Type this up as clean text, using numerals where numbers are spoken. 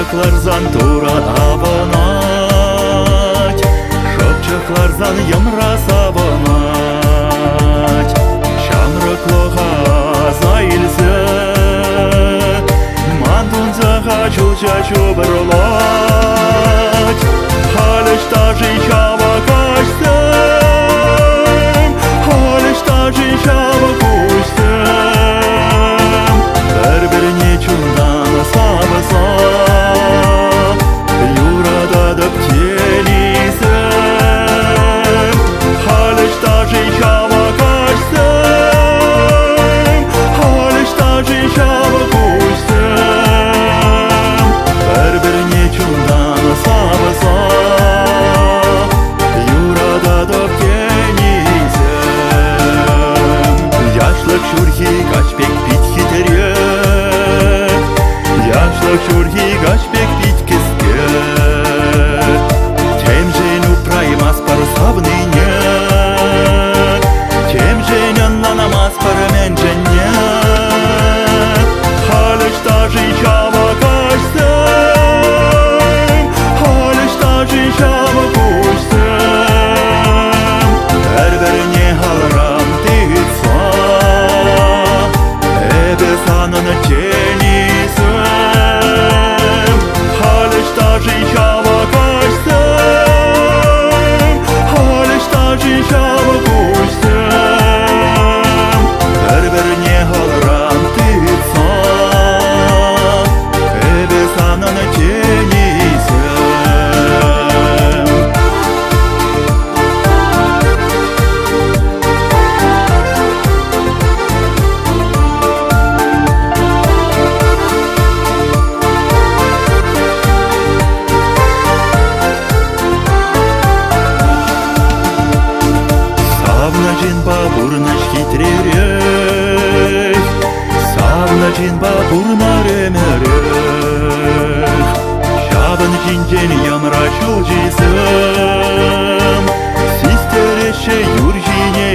Шопчыкларзан тура абонать, шопчыкларзан ямра сабонать. Шамрыклыға зайылсы, мандунзаға чуча-чу бырлать. Халышта жичава качтым, халышта жичава кучтым. Бір-біріне чундан сабыса, юрада дып телисім. Халышта жичава качтым, халышта жичава кучтым. Бір-біріне чундан сабыса, юрада дып телисім. Яшлык шурхи качпек пит хитерек, яшлык шурхи качпек пит кеске. Тем жену праймас пар сабныне, тем женянна намаз пар менжене. Халышта жичава качтым, халышта жичава кучтым. Бір-біріне халрам тыйтса, эбе саныны телисім. Халышта жичава качтым, халышта жичава кучтым. Бір-біріне халрам тыйтса, эбе саныны телисім. Савна бабурнаш хитререк, савна бабурна ремерек. Шабын жинжен ямра чулжисым, систереше юржине